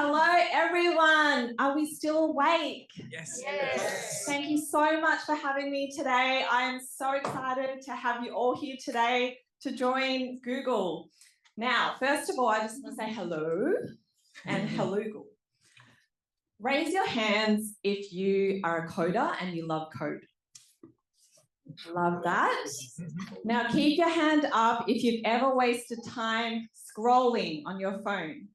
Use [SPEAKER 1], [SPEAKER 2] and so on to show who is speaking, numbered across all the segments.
[SPEAKER 1] Hello, everyone. Are we still awake?
[SPEAKER 2] Yes.
[SPEAKER 1] Thank you so much for having me today. I am so excited to have you all here today to join Google. Now, first of all, I just want to say hello and hello, Google. Raise your hands if you are a coder and you love code. Love that. Now, keep your hand up if you've ever wasted time scrolling on your phone.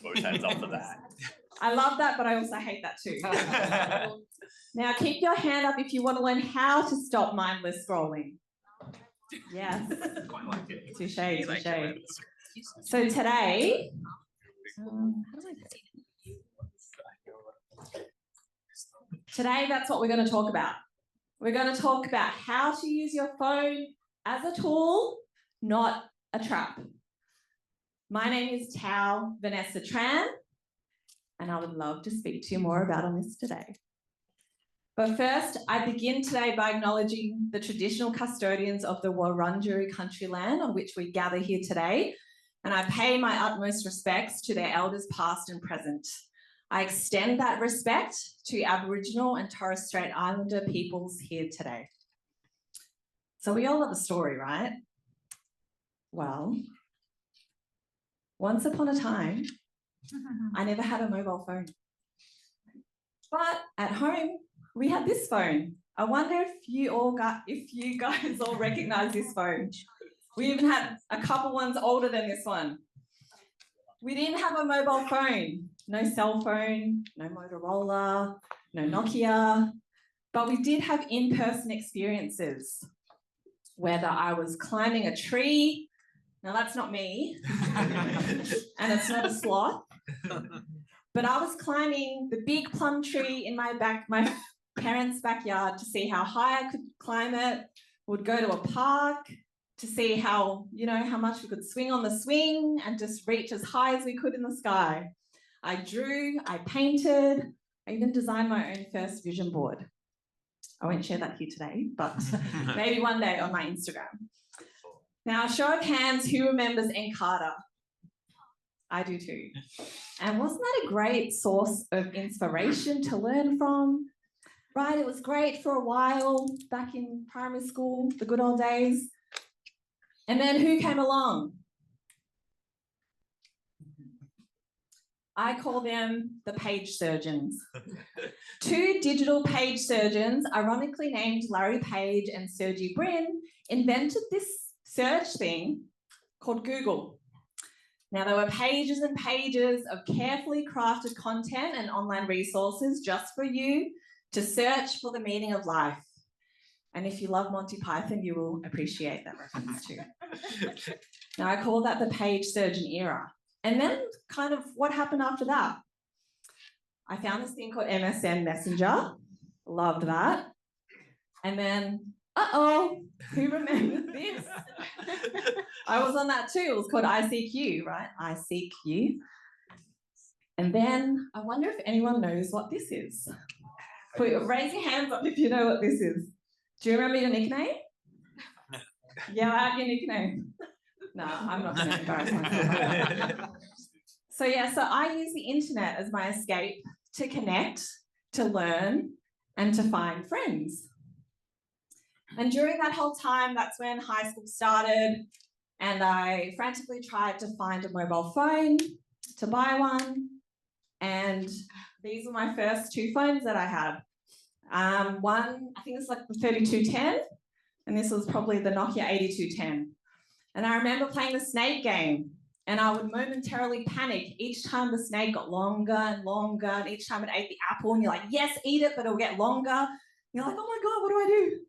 [SPEAKER 2] Both hands up for that.
[SPEAKER 1] I love that, but I also hate that too. Now, keep your hand up if you want to learn how to stop mindless scrolling. Yes.
[SPEAKER 2] Quite like it.
[SPEAKER 1] Touche, touche. So today, today that's what we're going to talk about. We're going to talk about how to use your phone as a tool, not a trap. My name is Thao Tran, and I would love to speak to you more about on this today. But first, I begin today by acknowledging the traditional custodians of the Wurundjeri country land on which we gather here today, and I pay my utmost respects to their elders past and present. I extend that respect to Aboriginal and Torres Strait Islander peoples here today. So we all love a story, right? Well, once upon a time, I never had a mobile phone. But at home, we had this phone. I wonder if you guys all recognize this phone. We even had a couple ones older than this one. We didn't have a mobile phone, no cell phone, no Motorola, no Nokia, but we did have in-person experiences, whether I was climbing a tree. Now that's not me, and it's not a sloth, but I was climbing the big plum tree in my parents' backyard to see how high I could climb it. Would go to a park to see how much we could swing on the swing and just reach as high as we could in the sky. I drew, I painted, I even designed my own first vision board. I won't share that here today, but maybe one day on my Instagram. Now, show of hands, who remembers Encarta? I do too. And wasn't that a great source of inspiration to learn from? Right, it was great for a while back in primary school, the good old days. And then who came along? I call them the page surgeons. Two digital page surgeons, ironically named Larry Page and Sergey Brin, invented this search thing called Google. Now, there were pages and pages of carefully crafted content and online resources just for you to search for the meaning of life. And if you love Monty Python, you will appreciate that reference too. Now, I call that the page surgeon era. And then kind of what happened after that? I found this thing called MSN Messenger. Loved that. And then, who remembers this? I was on that too. It was called ICQ, right? ICQ. And then I wonder if anyone knows what this is. Raise your hands up if you know what this is. Do you remember your nickname? Yell out your nickname. No, I'm not going to embarrass myself. So I use the internet as my escape to connect, to learn, and to find friends. And during that whole time, that's when high school started, and I frantically tried to find a mobile phone, to buy one, and these were my first two phones that I had. One, I think it's like the 3210, and this was probably the Nokia 8210. And I remember playing the snake game, and I would momentarily panic each time the snake got longer and longer, and each time it ate the apple, and you're like, yes, eat it, but it'll get longer. You're like, oh my God, what do I do?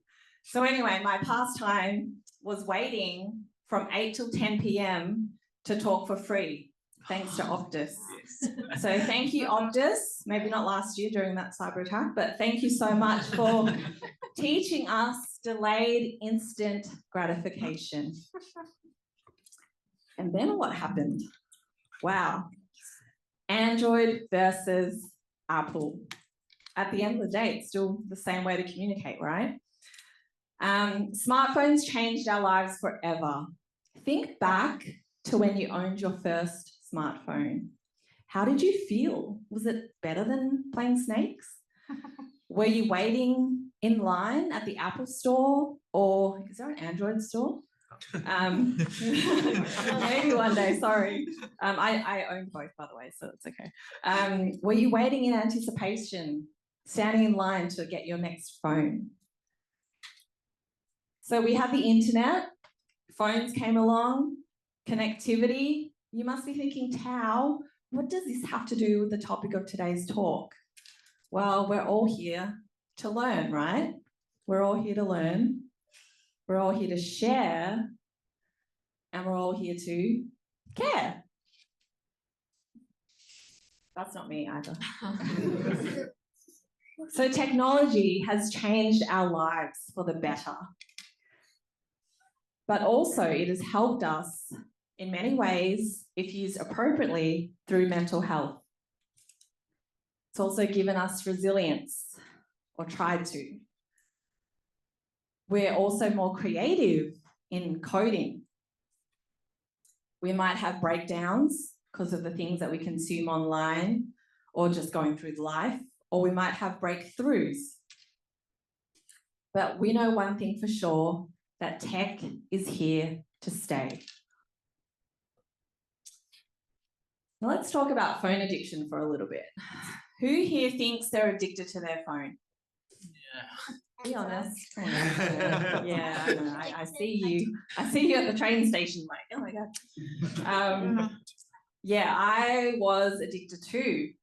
[SPEAKER 1] So anyway, my pastime was waiting from 8 till 10 p.m. to talk for free, thanks to Optus. Yes. So thank you, Optus. Maybe not last year during that cyber attack, but thank you so much for teaching us delayed instant gratification. And then what happened? Wow. Android versus Apple. At the end of the day, it's still the same way to communicate, right? Smartphones changed our lives forever. Think back to when you owned your first smartphone. How did you feel? Was it better than playing snakes? Were you waiting in line at the Apple store, or is there an Android store? Maybe one day, sorry. I own both, by the way, so it's okay. Were you waiting in anticipation, standing in line to get your next phone? So we have the internet, phones came along, connectivity. You must be thinking, Tao, what does this have to do with the topic of today's talk? Well, we're all here to learn, right? We're all here to learn. We're all here to share. And we're all here to care. That's not me either. So technology has changed our lives for the better. But also it has helped us in many ways, if used appropriately, through mental health. It's also given us resilience, or tried to. We're also more creative in coding. We might have breakdowns because of the things that we consume online or just going through life, or we might have breakthroughs. But we know one thing for sure, that tech is here to stay. Now let's talk about phone addiction for a little bit. Who here thinks they're addicted to their phone?
[SPEAKER 3] Yeah.
[SPEAKER 1] Be honest. Yeah, I know. I see you. I see you at the train station, like, oh my God. Yeah, I was addicted too.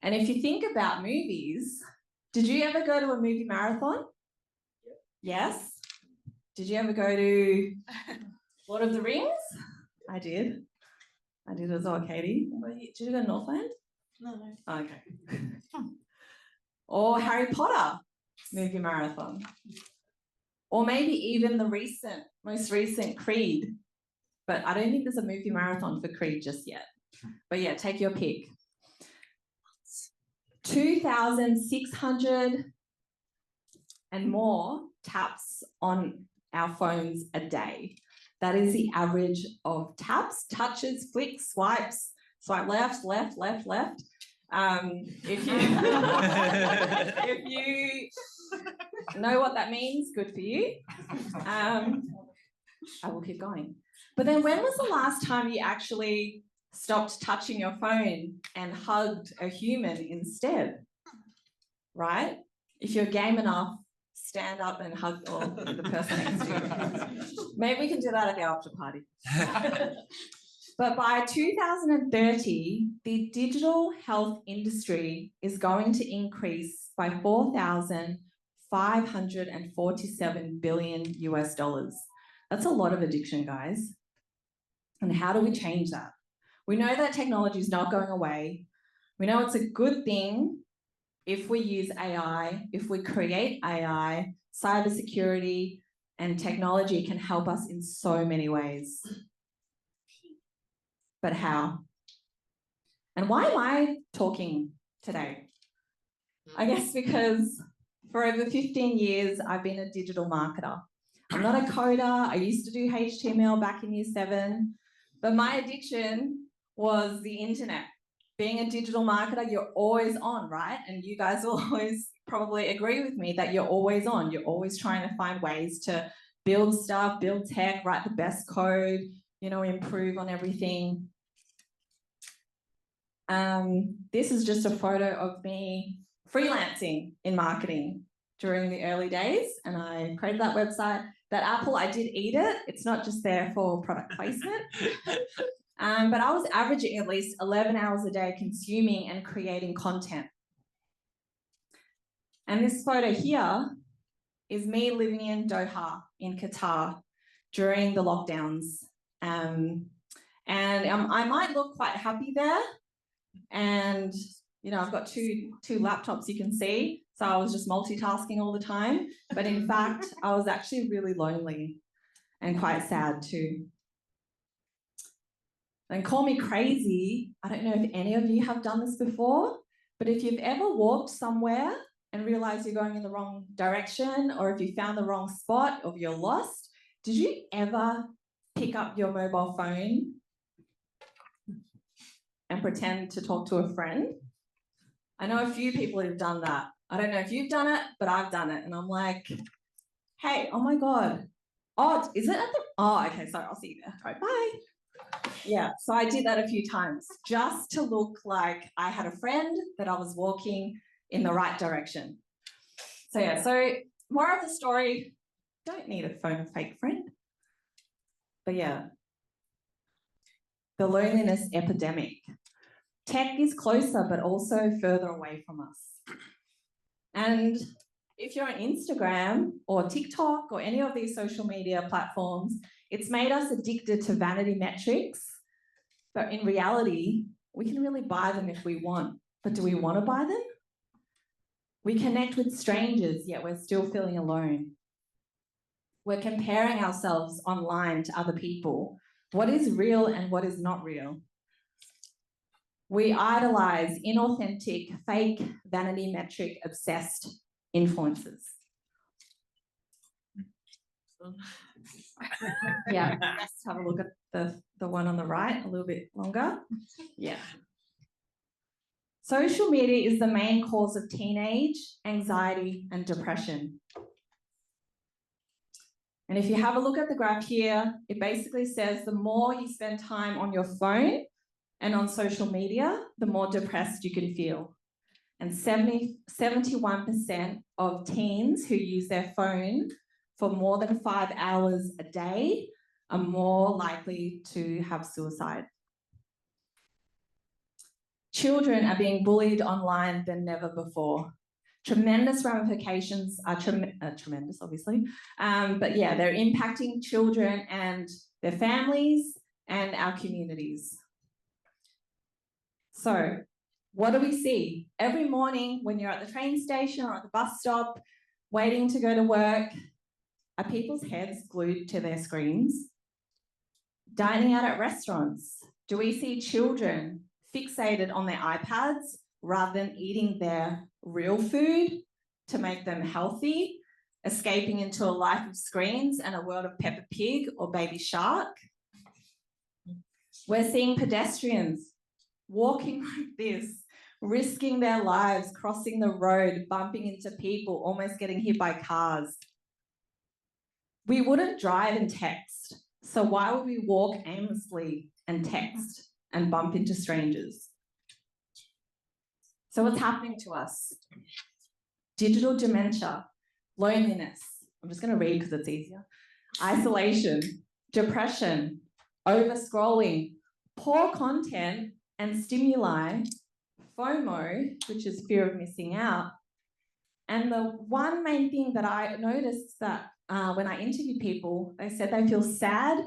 [SPEAKER 1] And if you think about movies, did you ever go to a movie marathon? Yes. Did you ever go to Lord of the Rings? I did. I did as well, Katie. Did you go to Northland?
[SPEAKER 4] No.
[SPEAKER 1] Oh, okay. Or Harry Potter movie marathon. Or maybe even the most recent Creed. But I don't think there's a movie marathon for Creed just yet. But yeah, take your pick. 2,600 and more taps on our phones a day. That is the average of taps, touches, flicks, swipes, swipe left, left, left, left. If you know what that means, good for you. I will keep going. But then when was the last time you actually stopped touching your phone and hugged a human instead? Right? If you're game enough, stand up and hug the person next to you. Maybe we can do that at the after party. But by 2030, the digital health industry is going to increase by $4,547 billion US. That's a lot of addiction, guys. And how do we change that? We know that technology is not going away. We know it's a good thing if we use AI, if we create AI, cybersecurity and technology can help us in so many ways. But how? And why am I talking today? I guess because for over 15 years, I've been a digital marketer. I'm not a coder. I used to do HTML back in year 7, but my addiction was the internet. Being a digital marketer, you're always on, right? And you guys will always probably agree with me that you're always on. You're always trying to find ways to build stuff, build tech, write the best code, improve on everything. This is just a photo of me freelancing in marketing during the early days, and I created that website. That apple, I did eat it. It's not just there for product placement. But I was averaging at least 11 hours a day consuming and creating content. And this photo here is me living in Doha, in Qatar, during the lockdowns. And I might look quite happy there. And, I've got two laptops you can see. So I was just multitasking all the time. But in fact, I was actually really lonely and quite sad too. And call me crazy. I don't know if any of you have done this before, but if you've ever walked somewhere and realized you're going in the wrong direction, or if you found the wrong spot, or if you're lost, did you ever pick up your mobile phone and pretend to talk to a friend. I know a few people who've done that. I don't know if you've done it, but I've done it. And I'm like, hey, oh my God. Oh, is it at the, oh, okay, sorry, I'll see you there. All right, bye. Yeah, so I did that a few times just to look like I had a friend, that I was walking in the right direction. So yeah, so more of the story, don't need a phone fake friend. But yeah, the loneliness epidemic. Tech is closer, but also further away from us. And if you're on Instagram or TikTok or any of these social media platforms, it's made us addicted to vanity metrics. But in reality, we can really buy them if we want. But do we want to buy them? We connect with strangers, yet we're still feeling alone. We're comparing ourselves online to other people. What is real and what is not real? We idolize inauthentic, fake, vanity metric, obsessed influencers. Yeah, let's have a look at the one on the right, a little bit longer. Yeah. Social media is the main cause of teenage anxiety and depression. And if you have a look at the graph here, it basically says the more you spend time on your phone and on social media, the more depressed you can feel. And 71% of teens who use their phone for more than 5 hours a day are more likely to have suicide. Children are being bullied online than never before. Tremendous ramifications are tremendous, obviously. But yeah, they're impacting children and their families and our communities. So what do we see? Every morning when you're at the train station or at the bus stop, waiting to go to work, are people's heads glued to their screens? Dining out at restaurants, do we see children fixated on their iPads rather than eating their real food to make them healthy, escaping into a life of screens and a world of Peppa Pig or Baby Shark? We're seeing pedestrians walking like this, risking their lives, crossing the road, bumping into people, almost getting hit by cars. We wouldn't drive and text, so why would we walk aimlessly and text and bump into strangers? So what's happening to us? Digital dementia, loneliness, I'm just going to read because it's easier, isolation, depression, over-scrolling, poor content and stimuli, FOMO, which is fear of missing out. And the one main thing that I noticed that when I interviewed people, they said they feel sad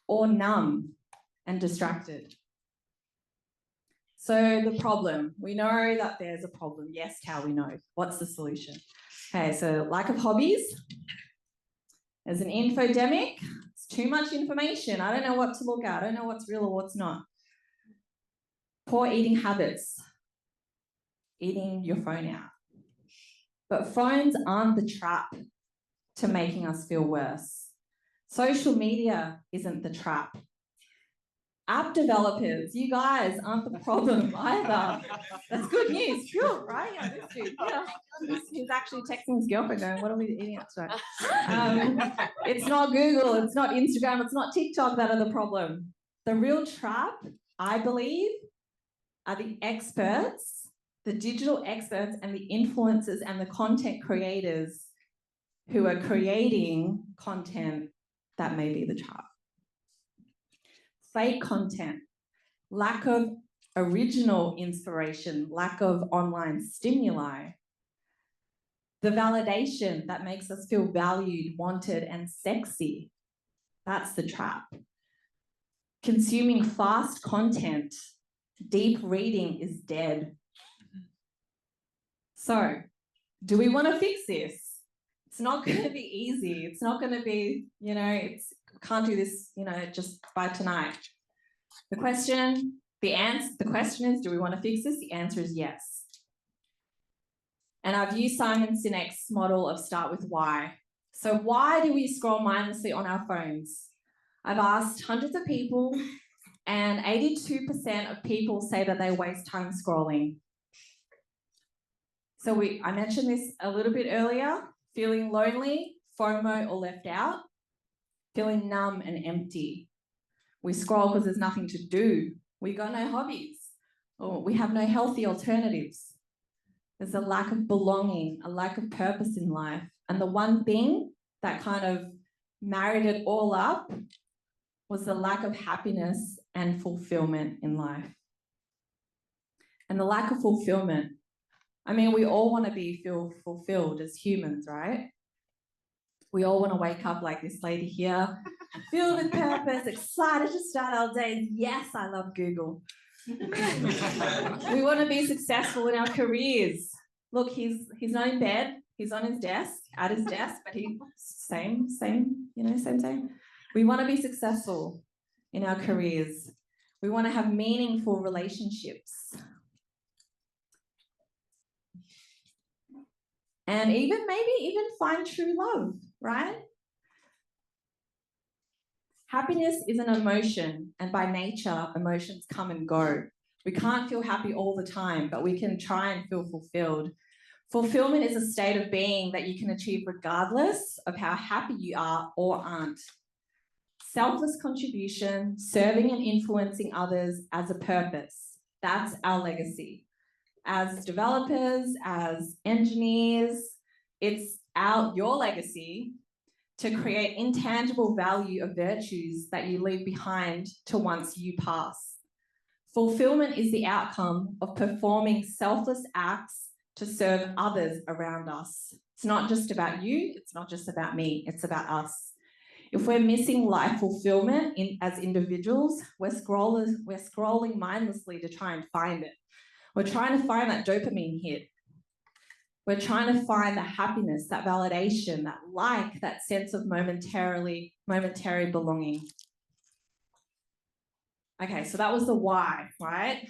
[SPEAKER 1] or numb and distracted. So the problem, we know that there's a problem. Yes, Tao, we know. What's the solution? Okay, so lack of hobbies. There's an infodemic. It's too much information. I don't know what to look at. I don't know what's real or what's not. Poor eating habits. Eating your phone out. But phones aren't the trap to making us feel worse. Social media isn't the trap. App developers, you guys aren't the problem either. That's good news, phew, right? Yeah, this dude, yeah. He's actually texting his girlfriend going, what are we eating at today? It's not Google, it's not Instagram, it's not TikTok that are the problem. The real trap, I believe, are the experts, the digital experts and the influencers and the content creators who are creating content that may be the trap. Fake content, lack of original inspiration, lack of online stimuli, the validation that makes us feel valued, wanted, and sexy. That's the trap. Consuming fast content, deep reading is dead. So, do we want to fix this? It's not going to be easy. It's not going to be, can't do this, just by tonight. The question is, do we want to fix this? The answer is yes. And I've used Simon Sinek's model of start with why. So why do we scroll mindlessly on our phones? I've asked hundreds of people And 82% of people say that they waste time scrolling. So I mentioned this a little bit earlier, feeling lonely, FOMO or left out, feeling numb and empty. We scroll because there's nothing to do. We got no hobbies, or we have no healthy alternatives. There's a lack of belonging, a lack of purpose in life. And the one thing that kind of married it all up was the lack of happiness and fulfillment in life. And the lack of fulfillment, I mean, we all want to feel fulfilled as humans, right? We all want to wake up like this lady here, filled with purpose, excited to start our days. Yes, I love Google. We want to be successful in our careers. Look, he's not in bed. He's on his desk, at his desk, but same. We want to be successful in our careers. We want to have meaningful relationships. And maybe even find true love, right? Happiness is an emotion, and by nature, emotions come and go. We can't feel happy all the time, but we can try and feel fulfilled. Fulfillment is a state of being that you can achieve regardless of how happy you are or aren't. Selfless contribution, serving and influencing others as a purpose. That's our legacy. As developers, as engineers, it's your legacy to create intangible value of virtues that you leave behind to once you pass. Fulfillment is the outcome of performing selfless acts to serve others around us. It's not just about you, it's not just about me, it's about us. If we're missing life fulfillment as individuals, we're scrolling mindlessly to try and find it. We're trying to find that dopamine hit. We're trying to find that happiness, that validation, that sense of momentary belonging. Okay, so that was the why, right?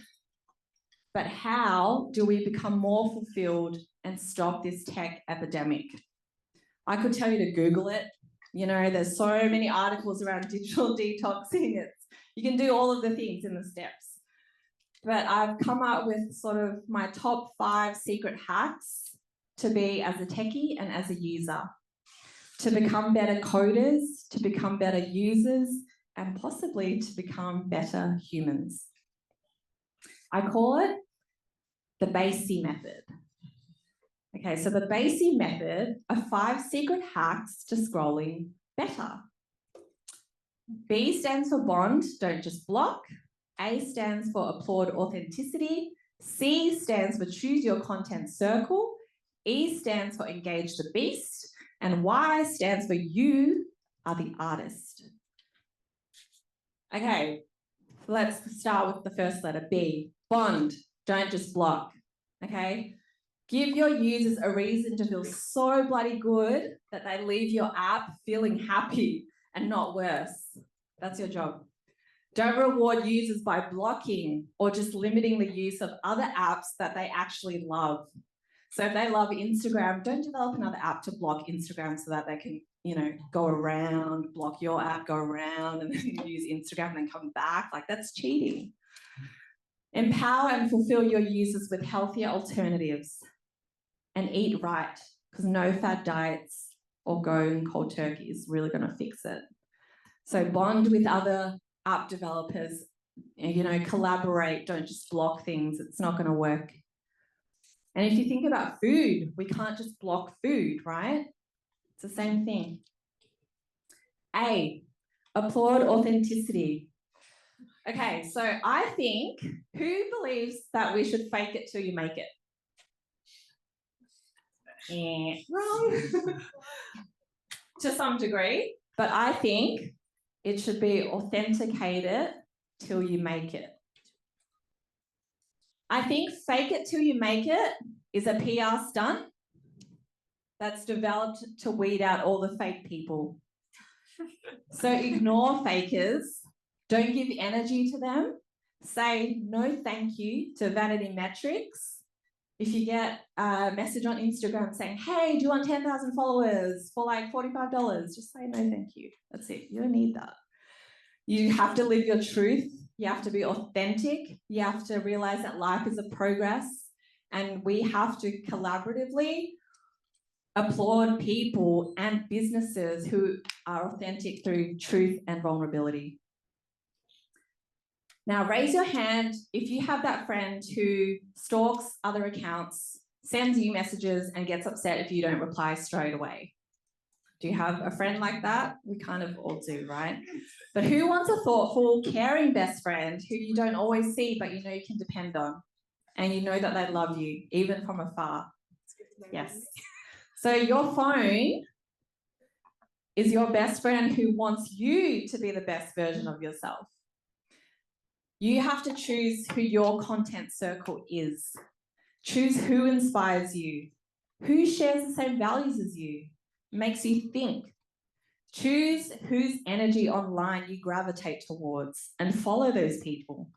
[SPEAKER 1] But how do we become more fulfilled and stop this tech epidemic? I could tell you to Google it. You know, there's so many articles around digital detoxing. You can do all of the things in the steps. But I've come up with sort of my top 5 secret hacks to be as a techie and as a user, to become better coders, to become better users, and possibly to become better humans. I call it the BASI method. Okay, so the BASI method are 5 secret hacks to scrolling better. B stands for bond, don't just block. A stands for applaud authenticity. C stands for choose your content circle. E stands for engage the beast. And Y stands for you are the artist. Okay, let's start with the first letter, B. Bond, don't just block, okay? Give your users a reason to feel so bloody good that they leave your app feeling happy and not worse. That's your job. Don't reward users by blocking or just limiting the use of other apps that they actually love. So if they love Instagram, don't develop another app to block Instagram so that they can, go around, block your app, go around and then use Instagram and then come back. Like, that's cheating. Empower and fulfill your users with healthier alternatives and eat right, because no-fat diets or going cold turkey is really going to fix it. So bond with other app developers, collaborate, don't just block things. It's not going to work. And if you think about food, we can't just block food, right? It's the same thing. A, applaud authenticity. Okay, so I think, who believes that we should fake it till you make it? Wrong. To some degree, but I think it should be authenticated till you make it. I think fake it till you make it is a PR stunt that's developed to weed out all the fake people. So ignore fakers, don't give energy to them, say no thank you to vanity metrics. If you get a message on Instagram saying, hey, do you want 10,000 followers for like $45? Just say no thank you. That's it. You don't need that. You have to live your truth You have to be authentic. You have to realize that life is a progress, and we have to collaboratively applaud people and businesses who are authentic through truth and vulnerability. Now, raise your hand if you have that friend who stalks other accounts, sends you messages, and gets upset if you don't reply straight away. Do you have a friend like that? We kind of all do, right? But who wants a thoughtful, caring best friend who you don't always see, but you know you can depend on, and you know that they love you, even from afar? Yes. So your phone is your best friend who wants you to be the best version of yourself. You have to choose who your content circle is. Choose who inspires you, who shares the same values as you, makes you think. Choose whose energy online you gravitate towards and follow those people,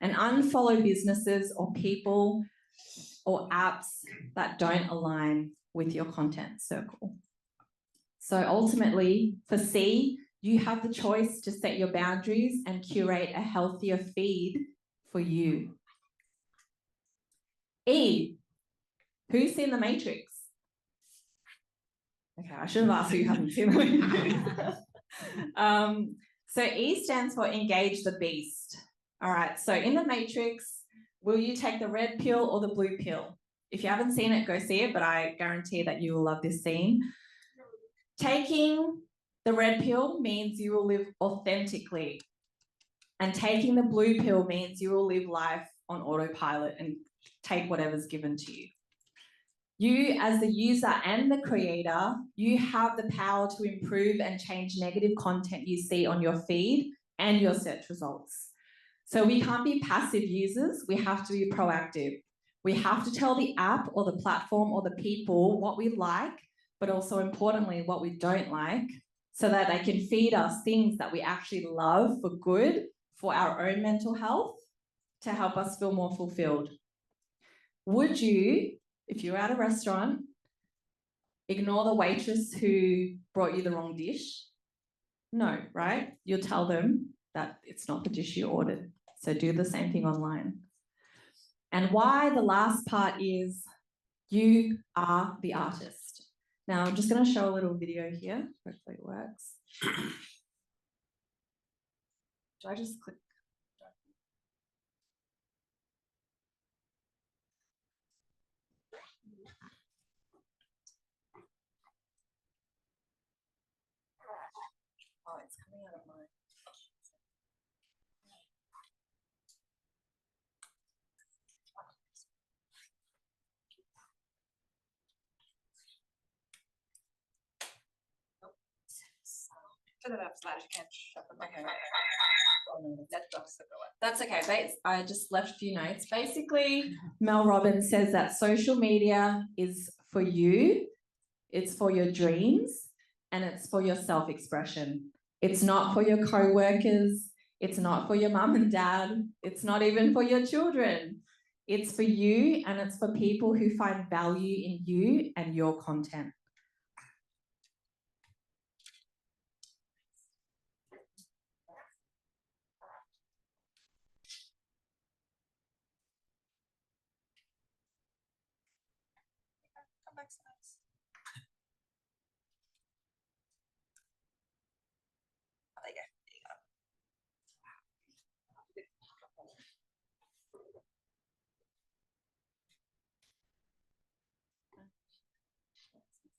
[SPEAKER 1] and unfollow businesses or people or apps that don't align with your content circle. So ultimately, for C, you have the choice to set your boundaries and curate a healthier feed for you. E, who's seen The Matrix? Okay, I should have asked who hasn't seen The Matrix. So E stands for engage the beast. All right, so in The Matrix, will you take the red pill or the blue pill? If you haven't seen it, go see it, but I guarantee that you will love this scene. Taking the red pill means you will live authentically, and taking the blue pill means you will live life on autopilot and take whatever's given to you. You, as the user and the creator, you have the power to improve and change negative content you see on your feed and your search results. So we can't be passive users, we have to be proactive. We have to tell the app or the platform or the people what we like, but also importantly, what we don't like, so that they can feed us things that we actually love for good, for our own mental health, to help us feel more fulfilled. Would you, if you're at a restaurant, ignore the waitress who brought you the wrong dish? No, right? You'll tell them that it's not the dish you ordered. So do the same thing online. And why the last part is you are the artist. Now, I'm just going to show a little video here. Hopefully it works. Do I just click? Oh, it's coming out of mine.
[SPEAKER 3] Turn it up slash can't shut them.
[SPEAKER 1] Okay. That's okay. I just left a few notes. Basically, Mel Robbins says that social media is for you, it's for your dreams, and it's for your self-expression. It's not for your co-workers, it's not for your mum and dad, it's not even for your children. It's for you, and it's for people who find value in you and your content.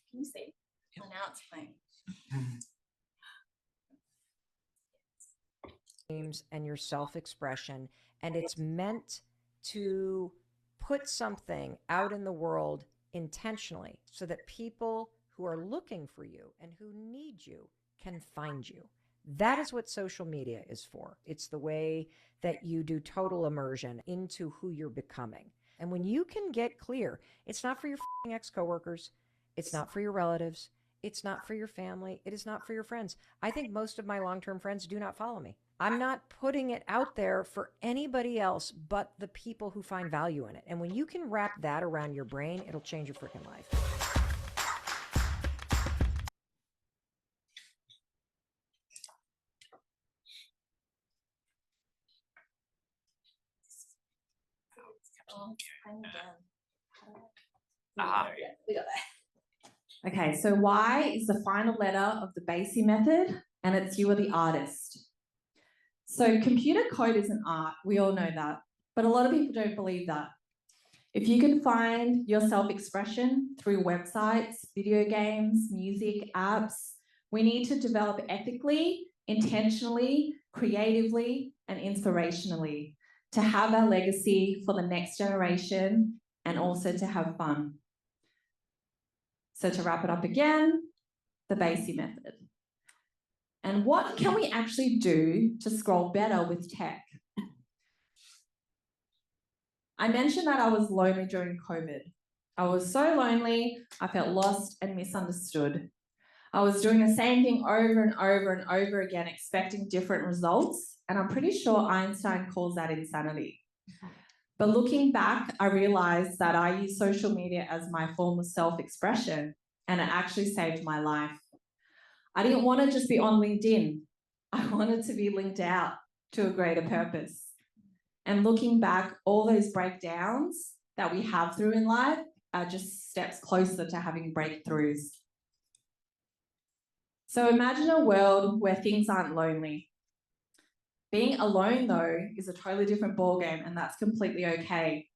[SPEAKER 1] Can you see? Yep. Oh, now it's playing.
[SPEAKER 4] And your self-expression, and it's meant to put something out in the world intentionally so that people who are looking for you and who need you can find you. That is what social media is for. It's the way that you do total immersion into who you're becoming. And when you can get clear, it's not for your ex-coworkers, it's not for your relatives, it's not for your family, it is not for your friends. I think most of my long-term friends do not follow me. I'm not putting it out there for anybody else but the people who find value in it. And when you can wrap that around your brain, it'll change your freaking life.
[SPEAKER 2] Ah,
[SPEAKER 1] We got that. Okay, so Y is the final letter of the BASI method, and it's you are the artist. So computer code isn't art, we all know that, but a lot of people don't believe that. If you can find your self-expression through websites, video games, music, apps, we need to develop ethically, intentionally, creatively, and inspirationally to have our legacy for the next generation and also to have fun. So to wrap it up again, the BASI method. And what can we actually do to scroll better with tech? I mentioned that I was lonely during COVID. I was so lonely, I felt lost and misunderstood. I was doing the same thing over and over and over again, expecting different results. And I'm pretty sure Einstein calls that insanity. But looking back, I realized that I use social media as my form of self-expression, and it actually saved my life. I didn't want to just be on LinkedIn. I wanted to be linked out to a greater purpose. And looking back, all those breakdowns that we have through in life are just steps closer to having breakthroughs. So imagine a world where things aren't lonely. Being alone, though, is a totally different ballgame, and that's completely okay.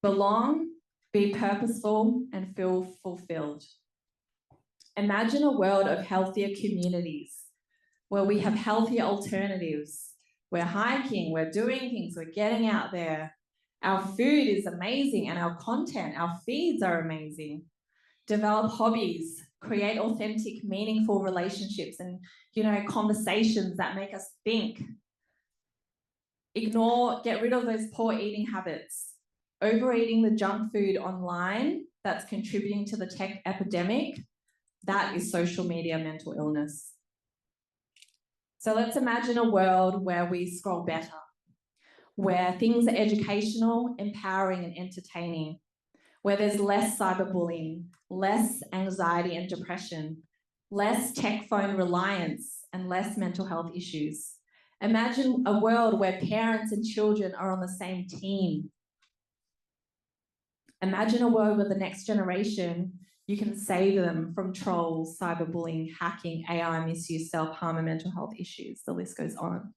[SPEAKER 1] Belong, be purposeful, and feel fulfilled. Imagine a world of healthier communities where we have healthier alternatives. We're hiking, we're doing things, we're getting out there. Our food is amazing and our content, our feeds are amazing. Develop hobbies, create authentic, meaningful relationships and, conversations that make us think. Get rid of those poor eating habits. Overeating the junk food online that's contributing to the tech epidemic, that is social media mental illness. So let's imagine a world where we scroll better, where things are educational, empowering, and entertaining, where there's less cyberbullying, less anxiety and depression, less tech phone reliance, and less mental health issues. Imagine a world where parents and children are on the same team. Imagine a world where the next generation, you can save them from trolls, cyberbullying, hacking, AI misuse, self-harm, and mental health issues. The list goes on.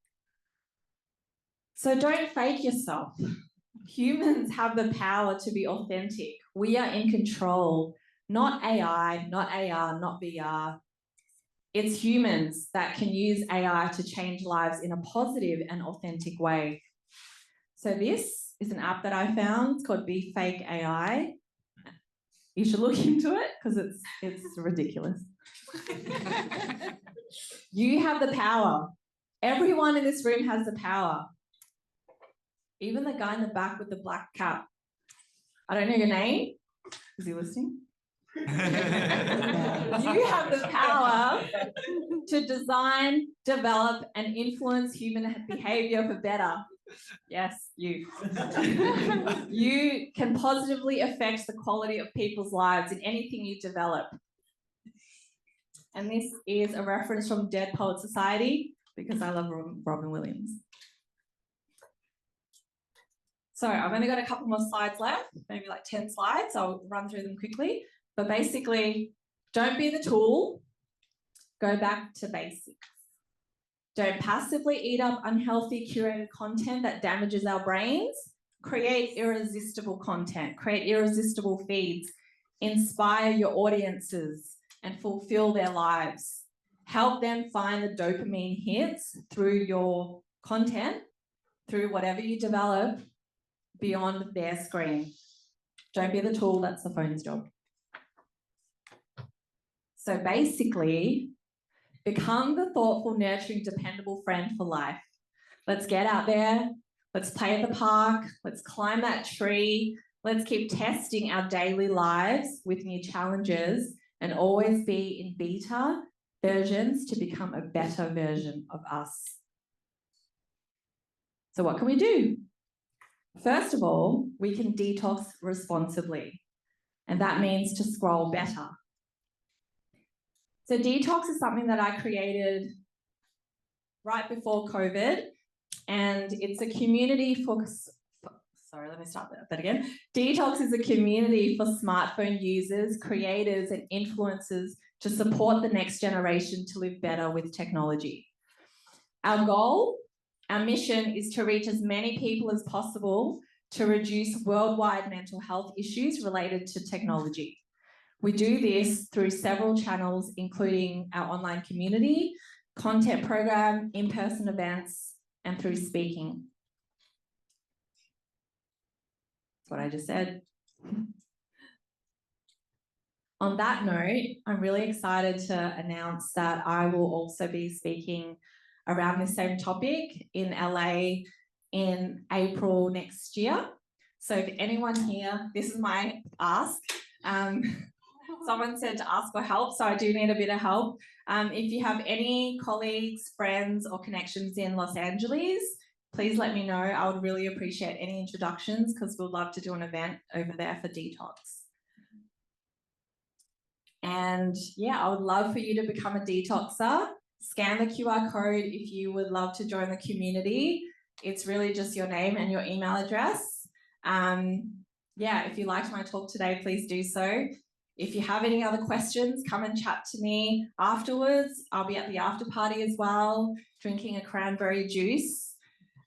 [SPEAKER 1] So don't fake yourself. Humans have the power to be authentic. We are in control, not AI, not AR, not VR. It's humans that can use AI to change lives in a positive and authentic way. So this is an app that I found. It's called Be Fake AI. You should look into it because it's ridiculous. You have the power. Everyone in this room has the power. Even the guy in the back with the black cap. I don't know your name. Is he listening? You have the power to design, develop, and influence human behavior for better. Yes, you. You can positively affect the quality of people's lives in anything you develop. And this is a reference from Dead Poet Society because I love Robin Williams. So I've only got a couple more slides left, maybe like 10 slides. I'll run through them quickly. But basically, don't be the tool. Go back to basics. Don't passively eat up unhealthy curated content that damages our brains. Create irresistible content. Create irresistible feeds. Inspire your audiences and fulfill their lives. Help them find the dopamine hits through your content, through whatever you develop beyond their screen. Don't be the tool, that's the phone's job. So basically, become the thoughtful, nurturing, dependable friend for life. Let's get out there. Let's play at the park. Let's climb that tree. Let's keep testing our daily lives with new challenges and always be in beta versions to become a better version of us. So what can we do? First of all, we can detox responsibly, and that means to scroll better. So Detox is something that I created right before COVID, and it's a community for, sorry, let me start that again. Detox is a community for smartphone users, creators, and influencers to support the next generation to live better with technology. Our goal, our mission is to reach as many people as possible to reduce worldwide mental health issues related to technology. We do this through several channels, including our online community, content program, in-person events, and through speaking. That's what I just said. On that note, I'm really excited to announce that I will also be speaking around the same topic in LA in April next year. So if anyone here, this is my ask. Someone said to ask for help, so I do need a bit of help. If you have any colleagues, friends, or connections in Los Angeles, please let me know. I would really appreciate any introductions because we'd love to do an event over there for Detox. And yeah, I would love for you to become a detoxer. Scan the QR code if you would love to join the community. It's really just your name and your email address. Yeah, if you liked my talk today, please do so. If you have any other questions, come and chat to me afterwards. I'll be at the after party as well, drinking a cranberry juice.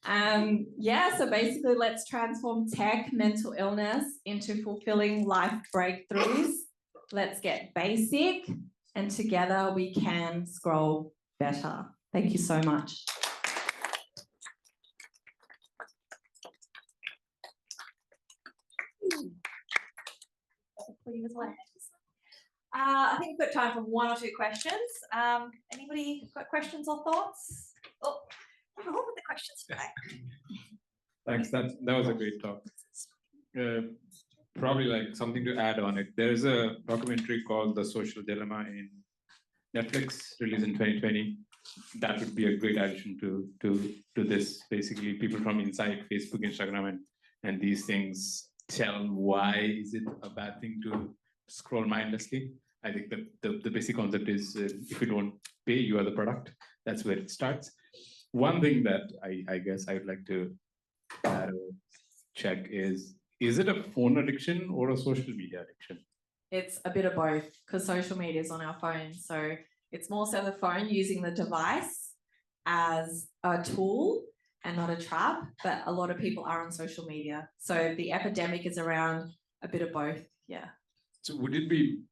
[SPEAKER 1] Yeah, so basically let's transform tech, mental illness into fulfilling life breakthroughs. Let's get basic, and together we can scroll better. Thank you so much.
[SPEAKER 3] I think we've got time for one or two questions. Anybody got questions or thoughts? Oh, what were the questions today?
[SPEAKER 2] Thanks. That was a great talk. Probably like something to add on it. There's a documentary called The Social Dilemma in Netflix, released in 2020. That would be a great addition to this. Basically, people from inside Facebook, Instagram, and these things tell why is it a bad thing to scroll mindlessly. I think that the basic concept is if you don't pay, you are the product. That's where it starts. One thing that I guess I would like to check is it a phone addiction or a social media addiction?
[SPEAKER 1] It's a bit of both because social media is on our phone. So it's more so the phone using the device as a tool and not a trap. But a lot of people are on social media. So the epidemic is around a bit of both. Yeah.
[SPEAKER 2] So would it be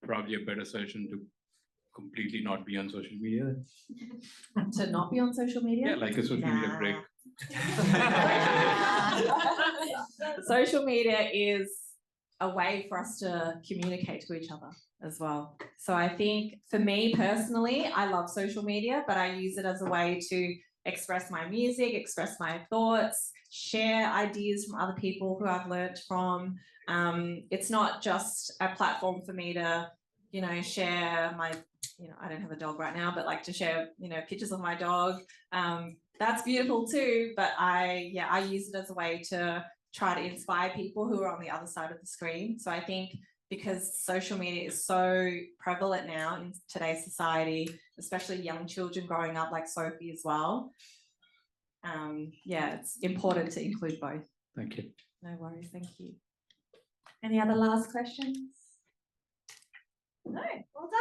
[SPEAKER 2] probably a better solution to completely not be on social media?
[SPEAKER 1] To not be on social media?
[SPEAKER 2] Yeah, like a social media break.
[SPEAKER 1] Social media is a way for us to communicate to each other as well. So I think for me personally, I love social media, but I use it as a way to express my music, express my thoughts, share ideas from other people who I've learnt from. It's not just a platform for me to, share my, I don't have a dog right now, but like to share, pictures of my dog. That's beautiful too, but I use it as a way to try to inspire people who are on the other side of the screen. So I think because social media is so prevalent now in today's society, especially young children growing up like Sophie as well, it's important to include both.
[SPEAKER 2] Thank you.
[SPEAKER 1] No worries, thank you.
[SPEAKER 3] Any other last questions? No, well done.